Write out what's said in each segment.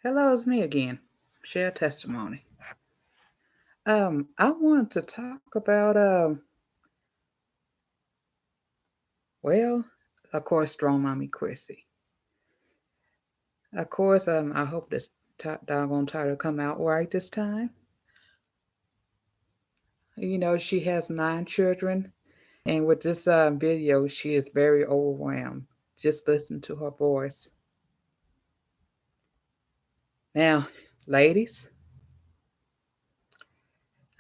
Hello, it's me again. Share testimony. I wanted to talk about well, of course, Strongmommy Chrissy. Of course, I hope this doggone title come out right this time. She has 9 children, and with this video, she is very overwhelmed. Just listen to her voice. Now, ladies,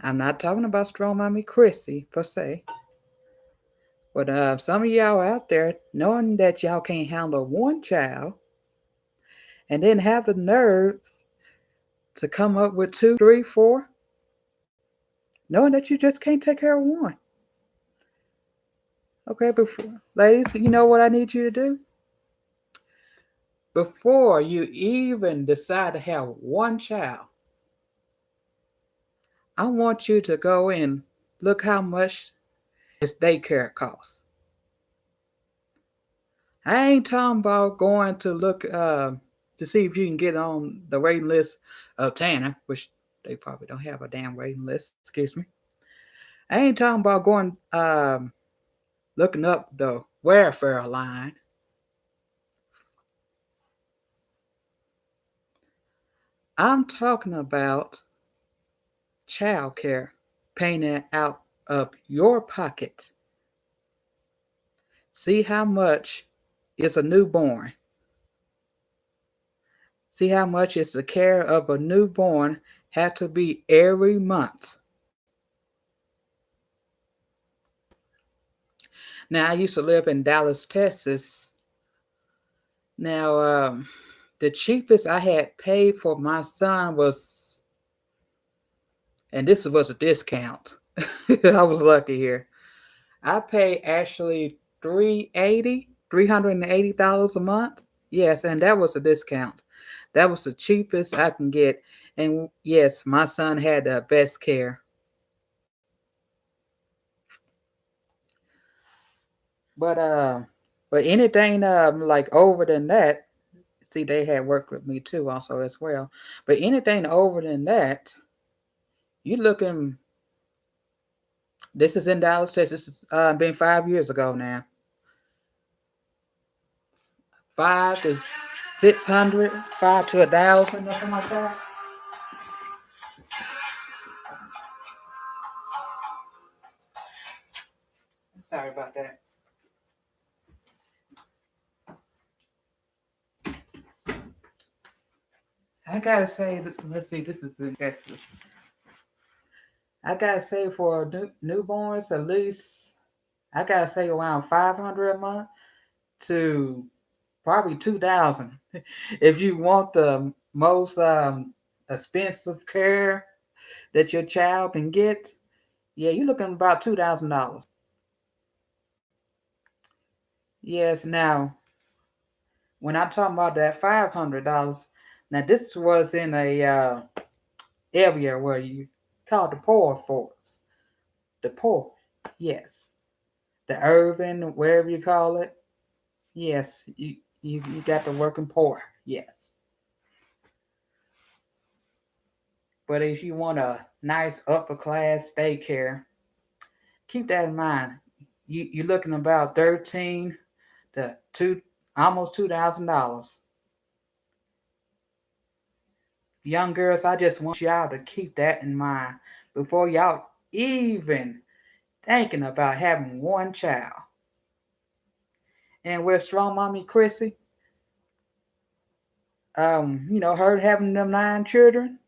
I'm not talking about Strongmommy Chrissy per se, but some of y'all out there knowing that y'all can't handle one child and then have the nerve to come up with two, three, four, knowing that you just can't take care of one. Okay, before, ladies, you know what I need you to do? Before you even decide to have one child, I want you to go and look how much this daycare costs. I ain't talking about going to look to see if you can get on the waiting list of Tanner, which they probably don't have a damn waiting list. Excuse me. I ain't talking about going looking up the welfare line. I'm talking about child care, paying it out of your pocket. See how much is a newborn. See how much is the care of a newborn had to be every month. Now, I used to live in Dallas, Texas. Now, the cheapest I had paid for my son was, and this was a discount. I was lucky here. I paid actually $380 a month. Yes, and that was a discount. That was the cheapest I can get. And yes, my son had the best care. But but anything like over than that, see they had worked with me too also as well. But anything over than that, you looking this is in Dallas, Texas. This has been 5 years ago now. 5 to 600, 5 to 1,000 or something like that. Sorry about that. I gotta say, let's see, this is in Texas. I gotta say for newborns, at least I gotta say around 500 a month to probably 2,000. If you want the most expensive care that your child can get, yeah, you're looking about $2,000. Yes, now when I'm talking about that $500, now this was in a area where you call the poor folks, the poor, yes, the urban, wherever you call it, yes, you got the working poor, yes. But if you want a nice upper class daycare, keep that in mind. You're looking about 13 to two, almost $2,000. Young girls, I just want y'all to keep that in mind before y'all even thinking about having one child. And with Strong Mommy Chrissy, her having them 9 children,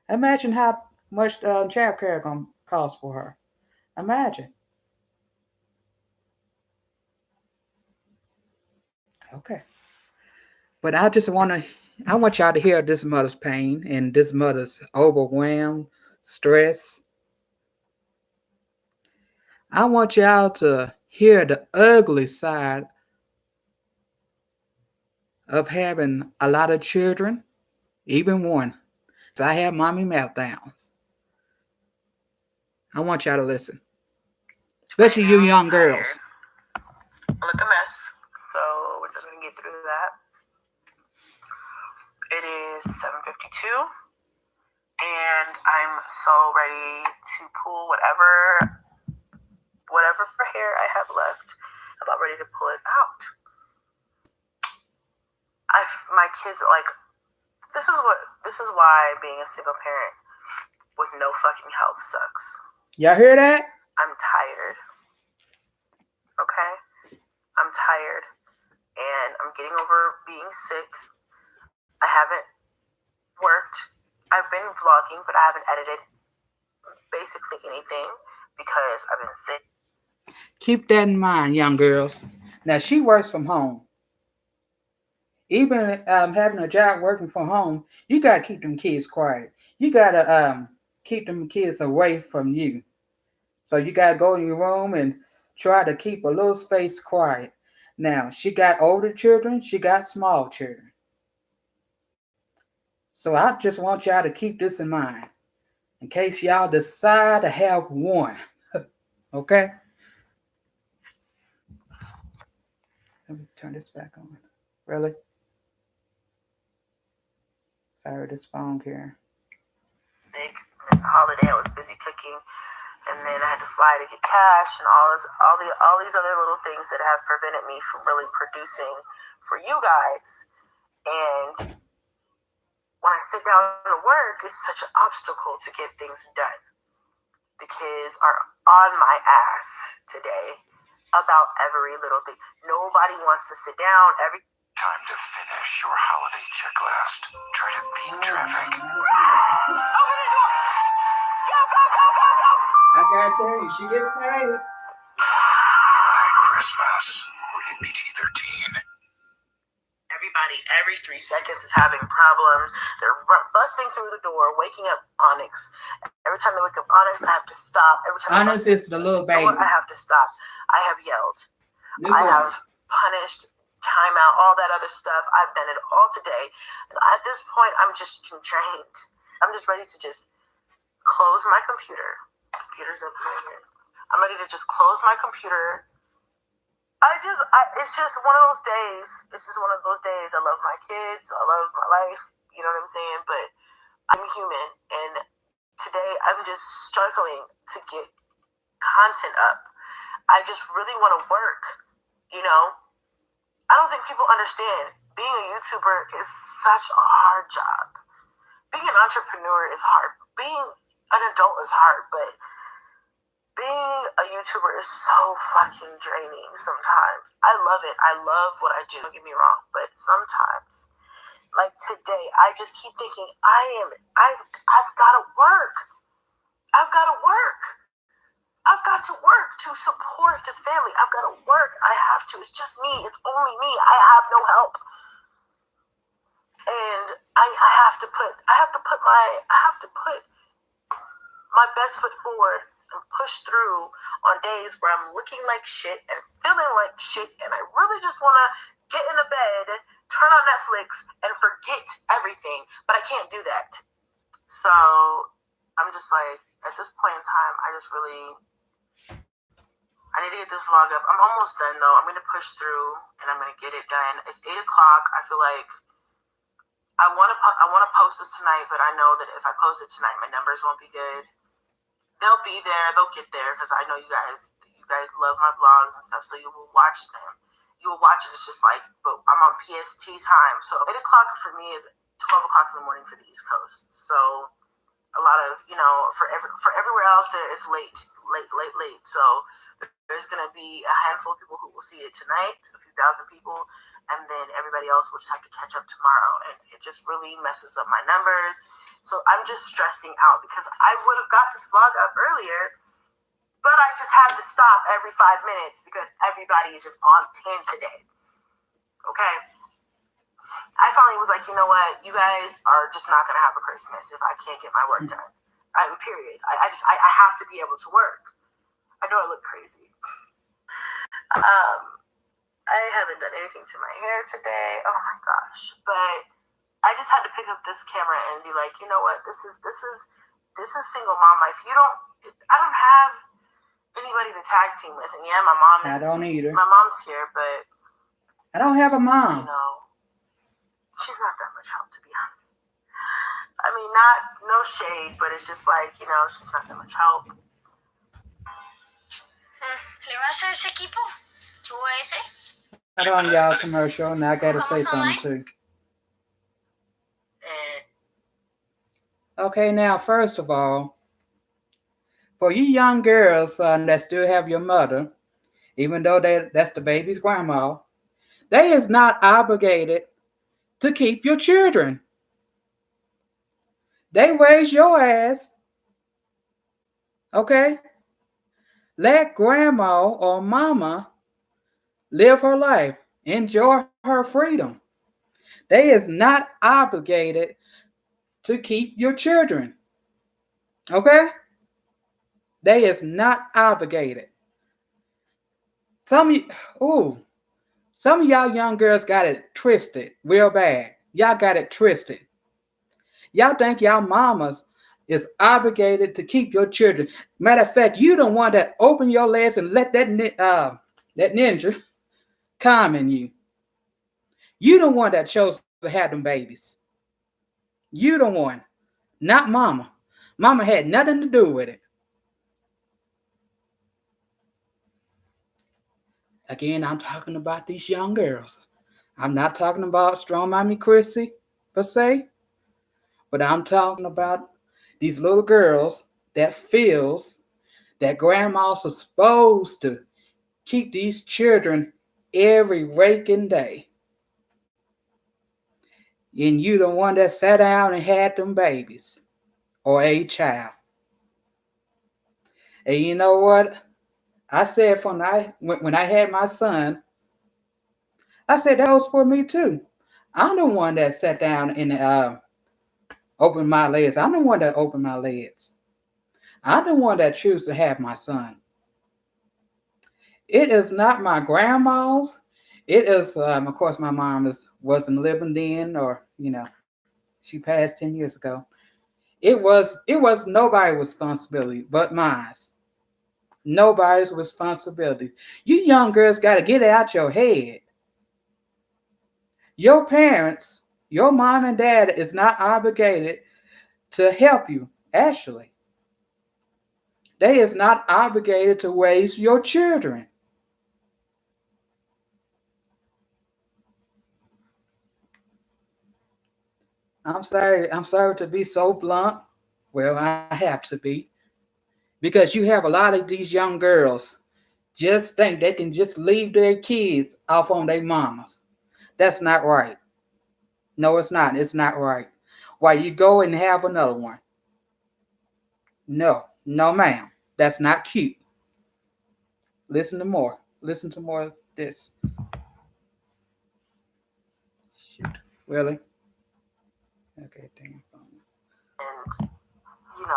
imagine how much child care gonna cost for her. Imagine. Okay. But I want y'all to hear this mother's pain and this mother's overwhelmed, stress. I want y'all to hear the ugly side of having a lot of children, even one. So I have mommy meltdowns. I want y'all to listen, especially you young girls. Look a mess. So we're just gonna get through that. It is 7:52, and I'm so ready to pull whatever hair I have left. I'm about ready to pull it out. My kids are like, this is why being a single parent with no fucking help sucks. Y'all hear that? I'm tired. Okay? I'm tired. And I'm getting over being sick. I haven't worked. I've been vlogging, but I haven't edited basically anything because I've been sick. Keep that in mind, young girls. Now, she works from home. Even having a job working from home, you got to keep them kids quiet. You got to keep them kids away from you. So you got to go in your room and try to keep a little space quiet. Now, she got older children, she got small children. So I just want y'all to keep this in mind in case y'all decide to have one. Okay? Let me turn this back on. Really? Sorry, this phone here. Big holiday, I was busy cooking, and then I had to fly to get cash and all these other little things that have prevented me from really producing for you guys. And when I sit down to work, it's such an obstacle to get things done. The kids are on my ass today about every little thing. Nobody wants to sit down. Time to finish your holiday checklist. Try to beat traffic. Open the door! Go! I gotta tell you, she gets paid. Merry Christmas. Rated PG-13. Everybody, every 3 seconds is having problems. They're busting through the door, waking up Onyx. Every time they wake up Onyx, I have to stop. Every time Onyx is the little baby. I have to stop. I have yelled. I have punished, timeout, all that other stuff. I've done it all today. And at this point, I'm just drained. I'm just ready to just close my computer. Computer's up here. I'm ready to just close my computer. It's just one of those days. It's just one of those days. I love my kids. I love my life. You know what I'm saying? But I'm human. And today I'm just struggling to get content up. I just really want to work. You know? I don't think people understand. Being a YouTuber is such a hard job. Being an entrepreneur is hard. Being an adult is hard, but being a YouTuber is so fucking draining sometimes. I love it. I love what I do. Don't get me wrong, but sometimes, like today, I just keep thinking, I've got to work. I've got to work. I've got to work to support this family. I've got to work. I have to. It's just me. It's only me. I have no help. And I have to put my best foot forward and push through on days where I'm looking like shit and feeling like shit, and I really just want to get in the bed, turn on Netflix, and forget everything, but I can't do that. So I'm just like, at this point in time, I need to get this vlog up. I'm almost done though. I'm going to push through and I'm going to get it done. It's 8 o'clock. I feel like I want to post this tonight, but I know that if I post it tonight, my numbers won't be good. They'll be there. They'll get there because I know you guys love my vlogs and stuff, so you will watch them. You will watch it. It's just like, but I'm on PST time, so 8 o'clock for me is 12 o'clock in the morning for the East Coast. So a lot of, for everywhere else there, it's late. So there's gonna be a handful of people who will see it tonight, a few thousand people, and then everybody else will just have to catch up tomorrow, and it just really messes up my numbers. So I'm just stressing out because I would have got this vlog up earlier, but I just have to stop every 5 minutes because everybody is just on pin today. Okay? I finally was like, you know what? You guys are just not gonna have a Christmas if I can't get my work done. Period. I have to be able to work. I know I look crazy. I haven't done anything to my hair today. Oh my gosh! But I just had to pick up this camera and be like, you know what? This is single mom life. I don't have anybody to tag team with, and yeah, my mom is. I don't either. My mom's here, but I don't have a mom. she's not that much help, to be honest. I mean, no shade, but it's just like, she's not that much help. ¿Le vas a ese equipo? ¿Tú a ese? Not on y'all commercial, and I gotta say something too. Okay, now first of all, for you young girls that still have your mother, even though that's the baby's grandma, they is not obligated to keep your children. They raise your ass, okay? Let grandma or mama live her life, enjoy her freedom. They is not obligated to keep your children, okay? They is not obligated. Some of y'all young girls got it twisted real bad. Y'all got it twisted. Y'all think y'all mamas is obligated to keep your children. Matter of fact, you don't want to open your legs and let that ninja come in you. You don't want that chose to have them babies. You don't want, not mama. Mama had nothing to do with it. Again, I'm talking about these young girls. I'm not talking about Strongmommy Chrissy per se, but I'm talking about these little girls that feels that grandma's supposed to keep these children every waking day. And you the one that sat down and had them babies or a child. And you know what? I said when I had my son, I said that was for me too. I'm the one that sat down and opened my legs. I'm the one that opened my legs. I'm the one that chose to have my son. It is not my grandma's. It is, of course, my mom wasn't living then, or she passed 10 years ago. It was nobody's responsibility but mine. Nobody's responsibility. You young girls got to get it out your head. Your parents, your mom and dad is not obligated to help you. Actually, they is not obligated to raise your children. I'm sorry to be so blunt. Well, I have to be. Because you have a lot of these young girls just think they can just leave their kids off on their mamas. That's not right. No, it's not. It's not right. Why you go and have another one? No, no, ma'am. That's not cute. Listen to more. Listen to more of this. Shoot. Really? Okay, damn phone. And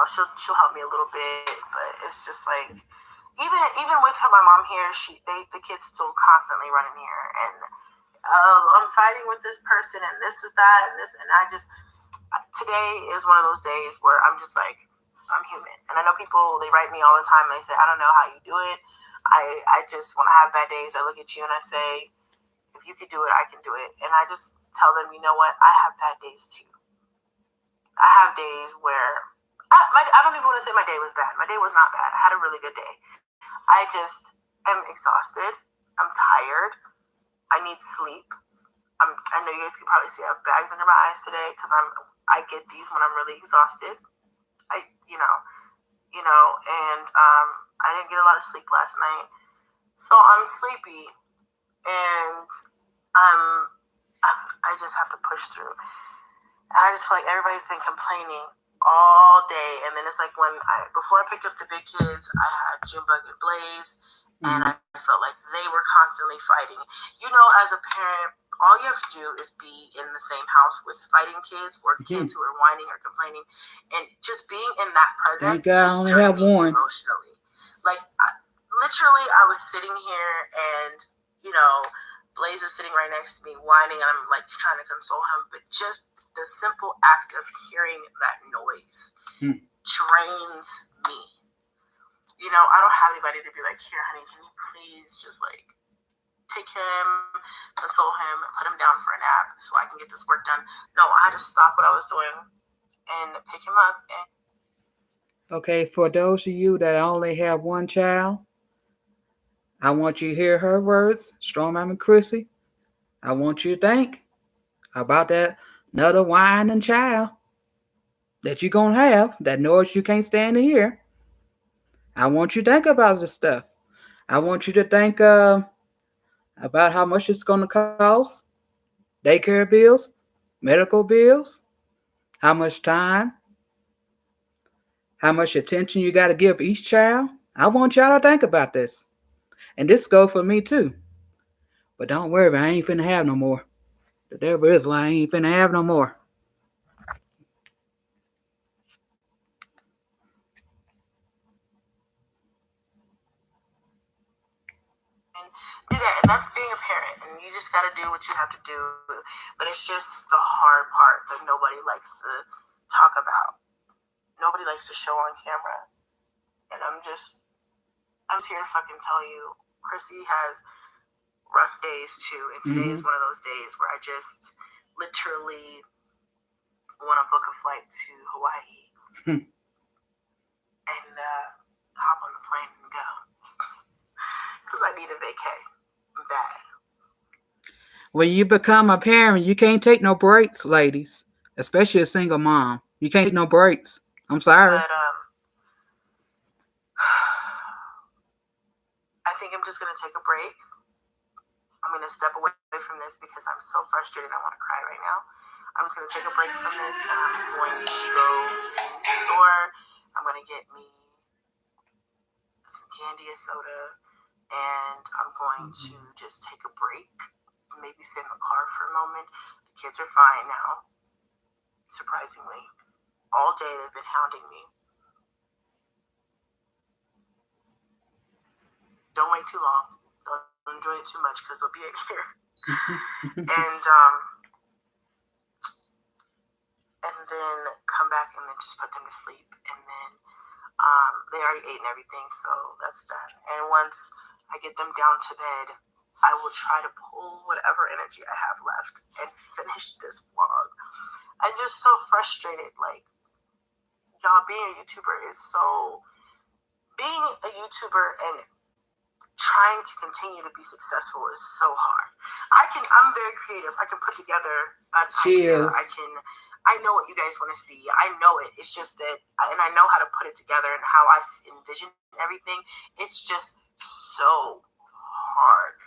she'll help me a little bit, but it's just like even with her, my mom here, the kids still constantly running here, and I'm fighting with this person, and this is that, and this, and today is one of those days where I'm just like, I'm human, and I know people, they write me all the time, and they say, I don't know how you do it. I just, when I have bad days, I look at you and I say, if you could do it, I can do it, and I just tell them, you know what, I have bad days too. I have days where I don't even want to say my day was bad. My day was not bad. I had a really good day. I just am exhausted. I'm tired. I need sleep. I know you guys can probably see I have bags under my eyes today because I get these when I'm really exhausted. And I didn't get a lot of sleep last night, so I'm sleepy, and I just have to push through. And I just feel like everybody's been complaining all day, and then it's like before I picked up the big kids, I had Junebug and Blaze, and I felt like they were constantly fighting. As a parent, all you have to do is be in the same house with fighting kids or kids who are whining or complaining, and just being in that presence is draining emotionally. Like, literally, I was sitting here, and Blaze is sitting right next to me, whining, and I'm like trying to console him, but just the simple act of hearing that noise drains me. I don't have anybody to be like, here, honey, can you please just like take him, console him, put him down for a nap so I can get this work done. No, I had to stop what I was doing and pick him up. Okay, for those of you that only have one child, I want you to hear her words, Strongmommy Chrissy. I want you to think about that another whining child that you're going to have, that noise you can't stand to hear. I want you to think about this stuff. I want you to think about how much it's going to cost, daycare bills, medical bills, how much time, how much attention you got to give each child. I want y'all to think about this. And this goes for me too. But don't worry, I ain't finna have no more. The devil is lying, I ain't finna have no more. Do that, and that's being a parent, and you just got to do what you have to do. But it's just the hard part that nobody likes to talk about. Nobody likes to show on camera. And I'm just here to fucking tell you, Chrissy has rough days too, and today is one of those days where I just literally want to book a flight to Hawaii and hop on the plane and go, because I need a vacay bad. When you become a parent, you can't take no breaks, ladies. Especially a single mom. You can't take no breaks. I'm sorry. But I think I'm just gonna take a break. I'm gonna step away from this because I'm so frustrated. I want to cry right now. I'm just gonna take a break from this, and I'm going to go to the store. I'm gonna get me some candy, a soda, and I'm going to just take a break. Maybe sit in the car for a moment. The kids are fine now, surprisingly. All day they've been hounding me. Don't wait too long. Don't enjoy it too much because they'll be in here. And then come back and then just put them to sleep. And then they already ate and everything, so that's done. And once I get them down to bed, I will try to pull whatever energy I have left and finish this vlog. I'm just so frustrated. Like, y'all, being a YouTuber is so... Being a YouTuber and trying to continue to be successful is so hard. I'm very creative. I can put together an idea. I know what you guys want to see. I know it. It's just that, and I know how to put it together and how I envision everything. It's just so hard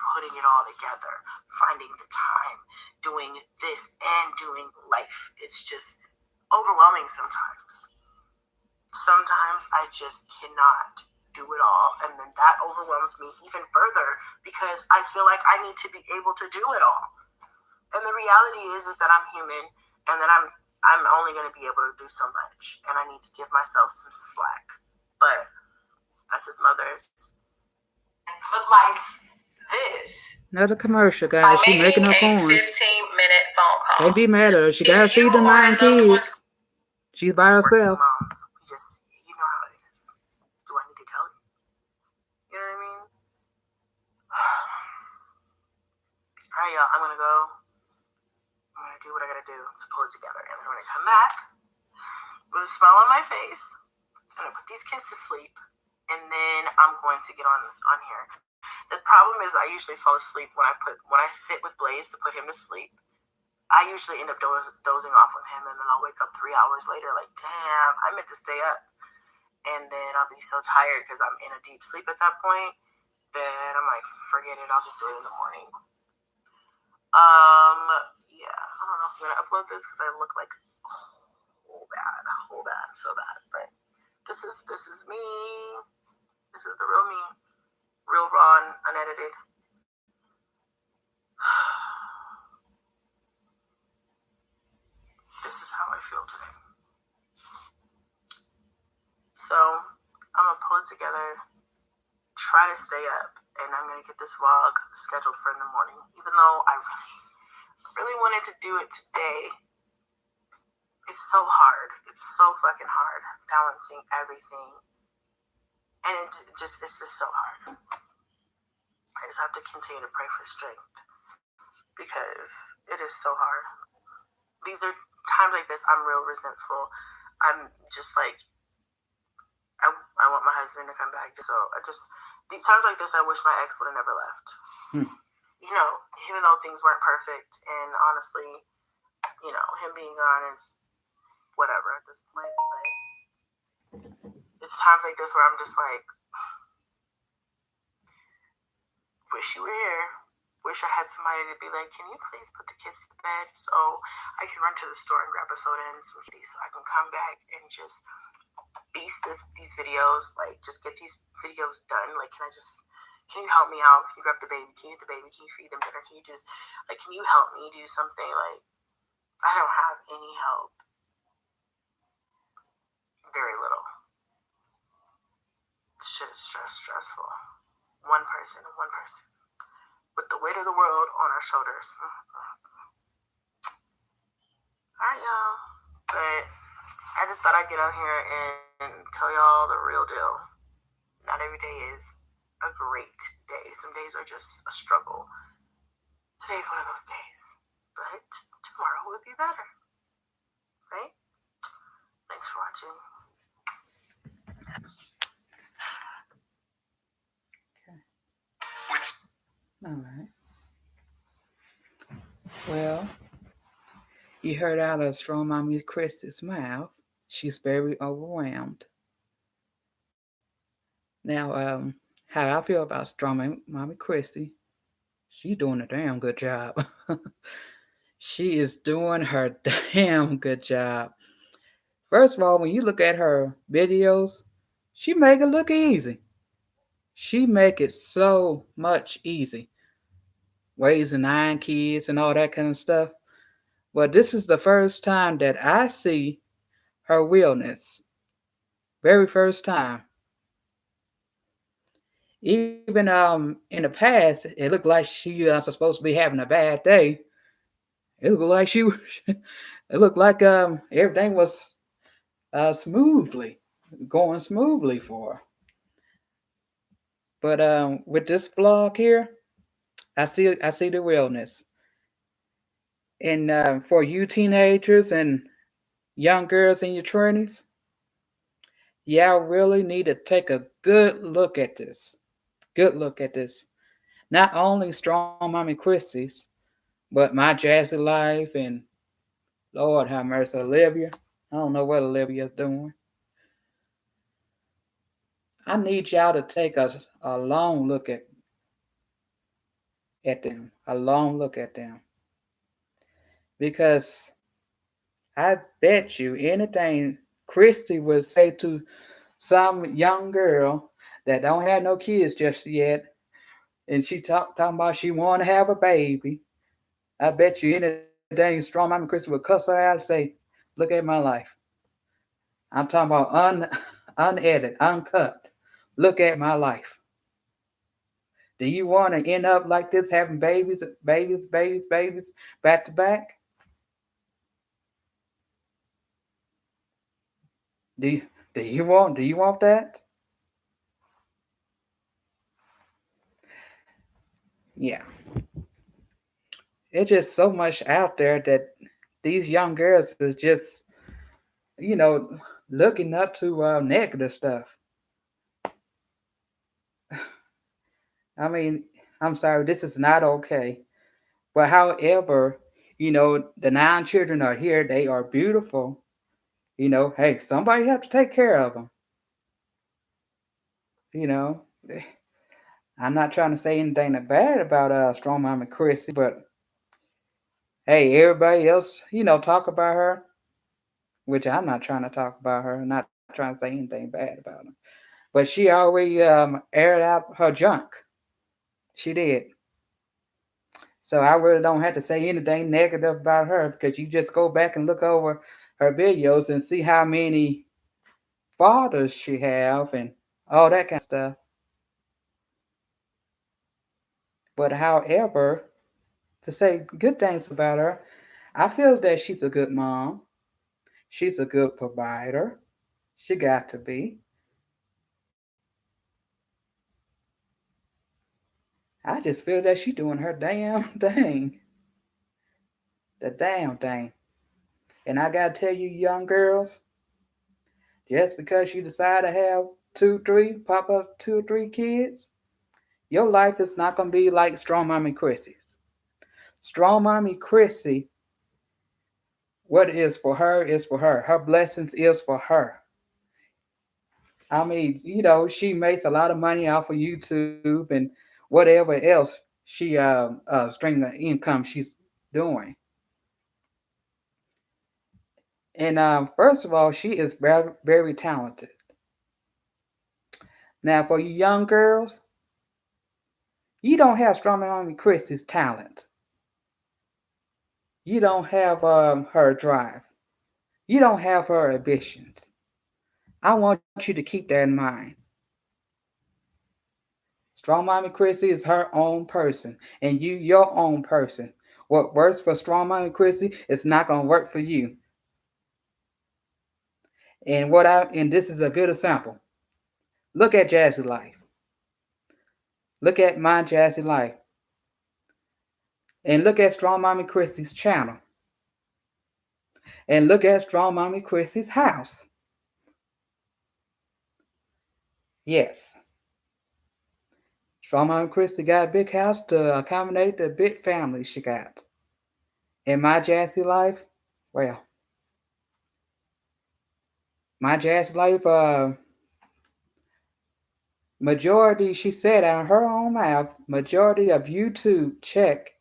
putting it all together, finding the time, doing this and doing life. It's just overwhelming sometimes. Sometimes I just cannot do it all, and then that overwhelms me even further because I feel like I need to be able to do it all. And the reality is that I'm human, and that I'm only going to be able to do so much, and I need to give myself some slack. But us as mothers, look like this. Another commercial, guys. She's making her coins. 15-minute phone call. Can't be mad at her. She gotta feed the 9 kids. She's by herself. Moms, you know how it is. Do I need to tell you? You know what I mean? All right, y'all. I'm gonna go. I'm gonna do what I gotta do to pull it together, and then when I come back with a smile on my face, I'm gonna put these kids to sleep, and then I'm going to get on here. The problem is I usually fall asleep when I sit with Blaze to put him to sleep. I usually end up dozing off with him, and then I'll wake up 3 hours later like, damn, I meant to stay up. And then I'll be so tired because I'm in a deep sleep at that point that I'm like, forget it, I'll just do it in the morning. Yeah, I don't know if I'm gonna upload this because I look like whole bad, so bad. But this is me. This is the real me, real raw and unedited. This is how I feel today. So I'm gonna pull it together, try to stay up, and I'm gonna get this vlog scheduled for in the morning. Even though I really wanted to do it today, it's so hard. It's so fucking hard balancing everything, and it's just so hard. I just have to continue to pray for strength because it is so hard. These are times like this, I'm real resentful. I'm just like, I want my husband to come back. So these times like this, I wish my ex would have never left. Hmm. Even though things weren't perfect, and honestly, him being gone is whatever at this point. But it's times like this where I'm just like, wish you were here. Wish I had somebody to be like, can you please put the kids to bed so I can run to the store and grab a soda and some kitties so I can come back and just beast these videos, like just get these videos done. Like, can you help me out? Can you grab the baby? Can you get the baby? Can you feed them dinner? Can you just, like, can you help me do something? Like, I don't have any help. Very little. Shit is stressful. One person. With the weight of the world on our shoulders. Alright, y'all. But I just thought I'd get on here and tell y'all the real deal. Not every day is a great day. Some days are just a struggle. Today's one of those days. But tomorrow will be better. Right? Thanks for watching. All right. Well, you heard out of Strongmommy Chrissy's mouth, she's very overwhelmed. Now, how I feel about Strongmommy Chrissy, she's doing a damn good job. She is doing her damn good job. First of all, when you look at her videos, she make it look easy. She make it so much easy. Raising 9 kids and all that kind of stuff. But this is the first time that I see her realness. Very first time. Even in the past, it looked like she was supposed to be having a bad day. It looked like it looked like everything was smoothly going smoothly for her. But with this vlog here, I see the realness. And for you teenagers and young girls in your 20s, y'all really need to take a good look at this. Good look at this. Not only Strong Mommy Chrissy's, but My Jazzy Life and Lord have mercy, Olivia. I don't know what Olivia's doing. I need y'all to take a long look at them. A long look at them. Because I bet you anything Christy would say to some young girl that don't have no kids just yet, and she talking about she want to have a baby. I bet you anything Strong Mama Christy would cuss her out and say, "Look at my life. I'm talking about unedited, uncut. Look at my life. Do you want to end up like this, having babies, back to back? Do you, do you want that? Yeah, it's just so much out there that these young girls is just you know looking up to negative stuff. I mean, I'm sorry, this is not okay. But however, the 9 children are here. They are beautiful. Hey, somebody have to take care of them. You know, I'm not trying to say anything bad about Strong Mom and Chrissy, but hey, everybody else, talk about her, which I'm not trying to talk about her. I'm not trying to say anything bad about her. But she already aired out her junk. She did. So I really don't have to say anything negative about her because you just go back and look over her videos and see how many fathers she have and all that kind of stuff. But however, to say good things about her, I feel that she's a good mom. She's a good provider. She got to be. I just feel that she doing her damn thing. The damn thing. And I gotta tell you, young girls, just because you decide to have two, three, pop up two or three kids, your life is not gonna be like Strong Mommy Chrissy's. Strong Mommy Chrissy, what is for her is for her. Her blessings is for her. I mean, she makes a lot of money off of YouTube and whatever else she string of income she's doing. And first of all, she is very, very talented. Now, for you young girls, you don't have Strong Mommy Chrissy's talent. You don't have her drive. You don't have her ambitions. I want you to keep that in mind. Strong Mommy Chrissy is her own person, and you your own person. What works for Strong Mommy Chrissy is not gonna work for you. And this is a good example. Look at Jazzy Life. Look at my Jazzy Life, and look at Strong Mommy Chrissy's channel, and look at Strong Mommy Chrissy's house. Yes, Strong Mommy Chrissy got a big house to accommodate the big family she got. In my Jazzy Life, well, my Jazzy Life, majority, she said out of her own mouth, majority of YouTube check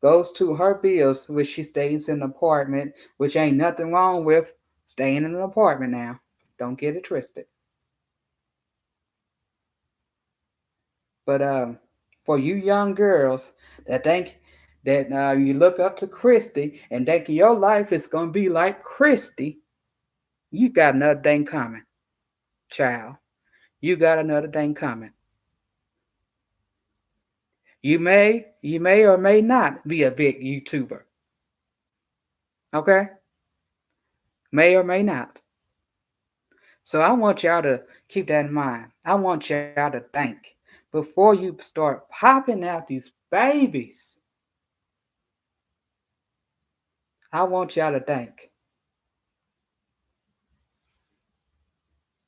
goes to her bills, which she stays in an apartment, which ain't nothing wrong with staying in an apartment now. Don't get it twisted. But for you young girls that think that you look up to Christy and think your life is gonna be like Christy, you got another thing coming, child. You got another thing coming. You may or may not be a big YouTuber. Okay? May or may not. So I want y'all to keep that in mind. I want y'all to think before you start popping out these babies. I want y'all to think.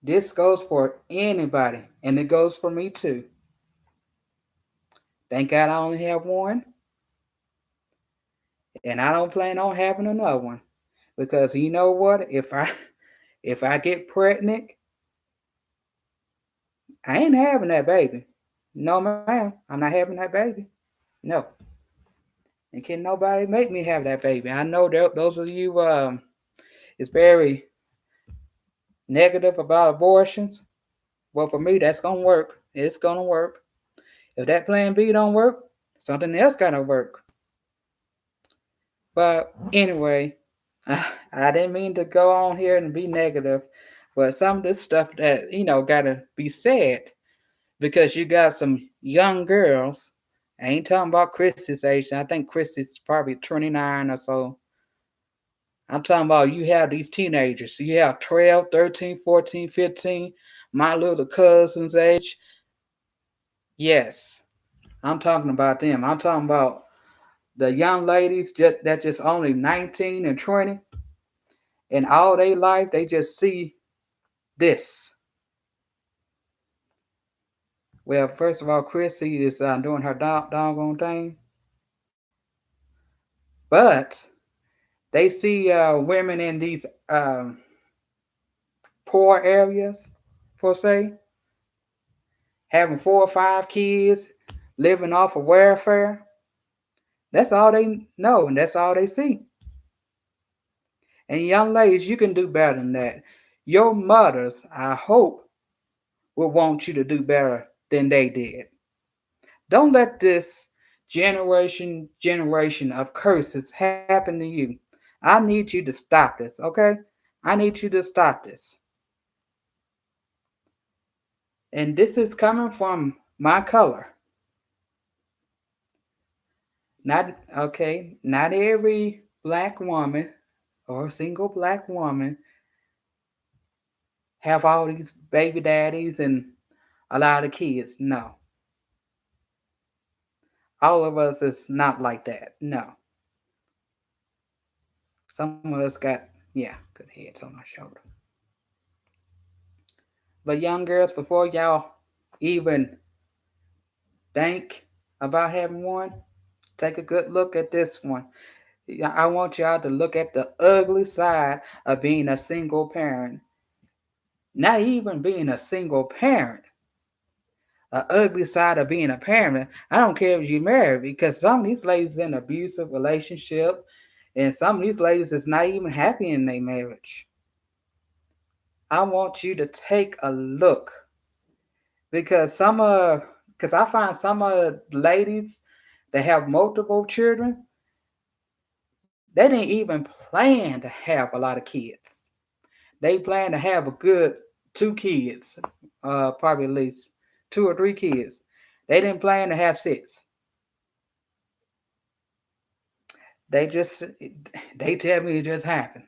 This goes for anybody, and it goes for me too. Thank God I only have one, and I don't plan on having another one. Because you know what? If I get pregnant, I ain't having that baby. No, ma'am, I'm not having that baby. No, and can nobody make me have that baby? I know that those of you is very negative about abortions. Well, for me, that's gonna work. It's gonna work. If that plan B don't work, something else gotta work. But anyway, I didn't mean to go on here and be negative, but some of this stuff that gotta be said because you got some young girls. I ain't talking about Chris's age. I think Chris is probably 29 or so. I'm talking about you have these teenagers. You have 12, 13, 14, 15, my little cousin's age. Yes, I'm talking about them. I'm talking about the young ladies that just only 19 and 20, and all their life they just see this. Well, first of all, Chrissy is doing her doggone thing, but they see women in these poor areas, for say, having 4 or 5 kids, living off of welfare. That's all they know, and that's all they see. And young ladies, you can do better than that. Your mothers, I hope, will want you to do better than they did. Don't let this generation of curses happen to you. I need you to stop this, okay? I need you to stop this. And this is coming from my color. Not every black woman or single black woman have all these baby daddies and a lot of kids. No. All of us is not like that. No. Some of us got, yeah, good heads on our shoulder. But young girls, before y'all even think about having one, take a good look at this one. Yeah, I want y'all to look at the ugly side of being a single parent. Not even being a single parent, a ugly side of being a parent. I don't care if you're married because some of these ladies in abusive relationship, and some of these ladies is not even happy in their marriage. I want you to take a look because because I find some of ladies that have multiple children, they didn't even plan to have a lot of kids. They plan to have a good 2 kids, probably at least 2 or 3 kids. They didn't plan to have 6. They just they tell me it just happened.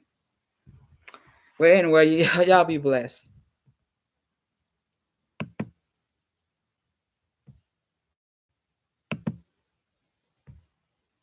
Well, anyway, y'all be blessed.